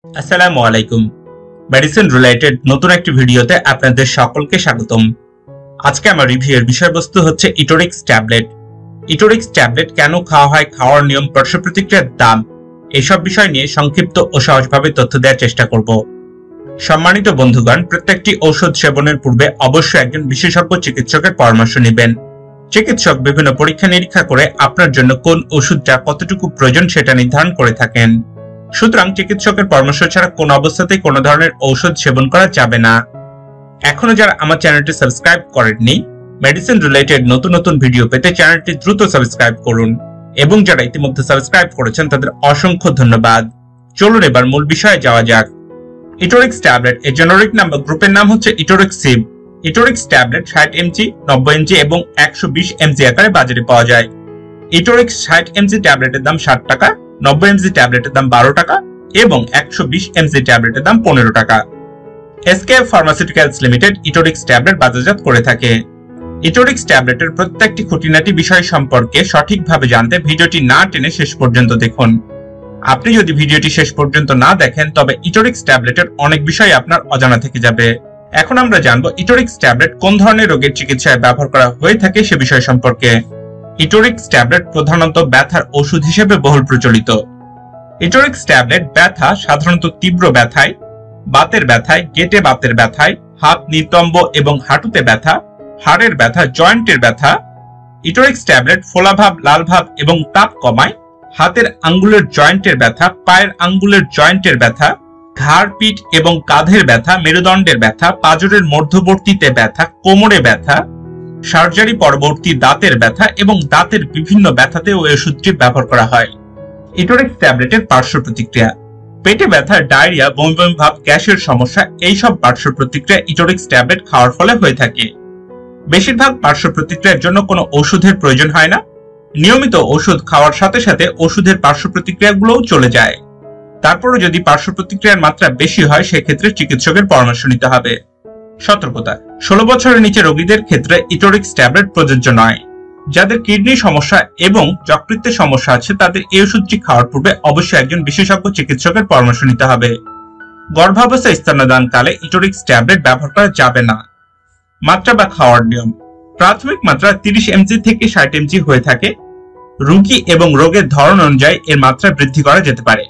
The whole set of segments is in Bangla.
আসসালামু আলাইকুম। মেডিসিন রিলেটেড নতুন একটি ভিডিওতে আপনাদের সকলকে স্বাগতম। আজকে আমার রিভিউয়ের বিষয়বস্তু হচ্ছে ইটোরিক্স ট্যাবলেট। ইটোরিক্স ট্যাবলেট কেন খাওয়া হয়, খাওয়ার নিয়ম, পার্শ্ব প্রতিক্রিয়ার দাম, এইসব বিষয় নিয়ে সংক্ষিপ্ত ও সহজভাবে তথ্য দেওয়ার চেষ্টা করব। সম্মানিত বন্ধুগণ, প্রত্যেকটি ঔষধ সেবনের পূর্বে অবশ্যই একজন বিশেষজ্ঞ চিকিৎসকের পরামর্শ নেবেন। চিকিৎসক বিভিন্ন পরীক্ষা নিরীক্ষা করে আপনার জন্য কোন ওষুধটা কতটুকু প্রয়োজন সেটা নির্ধারণ করে থাকেন। সুতরাং চিকিৎসকের পরামর্শ ছাড়া কোন অবস্থাতেই কোনো ধরনের ঔষধ সেবন করা যাবে না। এখনো যারা আমার চ্যানেলটি সাবস্ক্রাইব করেননি, মেডিসিন রিলেটেড নতুন নতুন ভিডিও পেতে চ্যানেলটি দ্রুত সাবস্ক্রাইব করুন, এবং যারা ইতিমধ্যে সাবস্ক্রাইব করেছেন তাদের অসংখ্য ধন্যবাদ। চলুন এবার মূল বিষয়ে যাওয়া যাক। ইটোরিক্স ট্যাবলেট এর জেনারিক নাম বা গ্রুপের নাম হচ্ছে etoricoxib. Etorix tablet 60 mg, 90 mg এবং 120 mg আকারে বাজারে পাওয়া যায়। ইটোরিক্স 60 mg ট্যাবলেটের দাম 60 টাকা, 90 mg ট্যাবলেটের দাম 12 টাকা এবং 120 mg ট্যাবলেটের দাম 15 টাকা। SKF pharmaceuticals limited Etorix tablet বাজারজাত করে থাকে। ইটোরিক্স ট্যাবলেটের প্রত্যেকটি খুঁটিনাটি বিষয় সম্পর্কে সঠিকভাবে জানতে ভিডিওটি না টেনে শেষ পর্যন্ত দেখুন। আপনি যদি ভিডিওটি শেষ পর্যন্ত না দেখেন তবে ইটোরিক্স ট্যাবলেটের অনেক বিষয় আপনার অজানা থেকে যাবে। এখন আমরা জানবো ইটোরিক্স ট্যাবলেট কোন ধরনের রোগের চিকিৎসায় ব্যবহার করা হয়ে থাকে সে বিষয় সম্পর্কে। ইটোরিক্স ট্যাবলেট প্রধানত ব্যথার ওষুধ হিসেবে বহুল প্রচলিত। ইটোরিক্স ট্যাবলেট ব্যথা, সাধারণত তীব্র ব্যথায়, বাতের ব্যথায়, গেটে বাতের ব্যথায়, হাত, নিতম্ব এবং হাঁটুতে ব্যথা, হাড়ের ব্যথা, জয়েন্টের ব্যথা। ইটোরিক্স ট্যাবলেট ফোলাভাব, লালভাব এবং তাপ কমায়। হাতের আঙ্গুলের জয়েন্টের ব্যথা, পায়ের আঙ্গুলের জয়েন্টের ব্যথা, ঘাড়, পিঠ এবং কাঁধের ব্যথা, মেরুদণ্ডের ব্যথা, পাঁজরের মধ্যবর্তীতে ব্যথা, কোমরে ব্যথা, সার্জারি পরবর্তী দাঁতের ব্যথা এবং দাঁতের বিভিন্ন ব্যথাতে ওই ওষুধটি ব্যবহার করা হয়। ইটোরিক্স ট্যাবলেটের পার্শ্ব প্রতিক্রিয়া: পেটে ব্যথা, ডায়রিয়া, বমি বমি ভাব, গ্যাসের সমস্যা, এইসব পার্শ্ব প্রতিক্রিয়া ইটোরিক্স ট্যাবলেট খাওয়ার ফলে হয়ে থাকে। বেশিরভাগ পার্শ্ব প্রতিক্রিয়ার জন্য কোনো ওষুধের প্রয়োজন হয় না। নিয়মিত ওষুধ খাওয়ার সাথে সাথে ওষুধের পার্শ্ব প্রতিক্রিয়াগুলোও চলে যায়। তারপরও যদি পার্শ্ব প্রতিক্রিয়ার মাত্রা বেশি হয় সেক্ষেত্রে চিকিৎসকের পরামর্শ নিতে হবে। সতর্কতা: 16 বছরের নিচে রোগীদের ক্ষেত্রে ইটোরিক্স ট্যাবলেট প্রযোজ্য নয়। যাদের কিডনি সমস্যা এবং যকৃতের সমস্যা আছে তাদের এই ওষুধটি খাওয়ার পূর্বে অবশ্যই একজন বিশেষজ্ঞ চিকিৎসকের পরামর্শ নিতে হবে। গর্ভাবস্থায় স্তন্যদানকালে ইটোরিক্স ট্যাবলেট ব্যবহার করা যাবে না। মাত্রা বা খাওয়ার নিয়ম: প্রাথমিক মাত্রা 30 mg থেকে 60 mg হয়ে থাকে। রোগী এবং রোগের ধরন অনুযায়ী এর মাত্রা বৃদ্ধি করা যেতে পারে,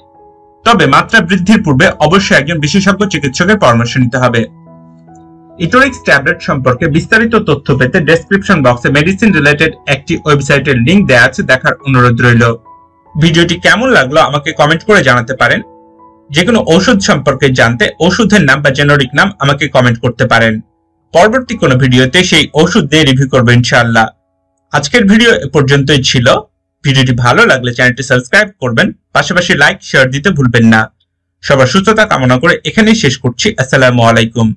তবে মাত্রা বৃদ্ধির পূর্বে অবশ্যই একজন বিশেষজ্ঞ চিকিৎসকের পরামর্শ নিতে হবে। ইটোরিক্স ট্যাবলেট সম্পর্কে বিস্তারিত তথ্য পেতে ডেসক্রিপশন বক্সে মেডিসিন রিলেটেড একটি ওয়েবসাইটের লিংক দেওয়া আছে, দেখার অনুরোধ রইল। ভিডিওটি কেমন লাগলো আমাকে কমেন্ট করে জানাতে পারেন। যে কোনো ওষুধ সম্পর্কে জানতে ওষুধের নাম বা জেনারিক নাম আমাকে কমেন্ট করতে পারেন। পরবর্তী কোনো ভিডিওতে সেই ওষুধ দিয়ে রিভিউ করবো ইনশাআল্লাহ। আজকের ভিডিও এ পর্যন্তই ছিল। ভিডিওটি ভালো লাগলে চ্যানেলটি সাবস্ক্রাইব করবেন, পাশাপাশি লাইক শেয়ার দিতে ভুলবেন না। সবার সুস্থতা কামনা করে এখানেই শেষ করছি। আসসালামু আলাইকুম।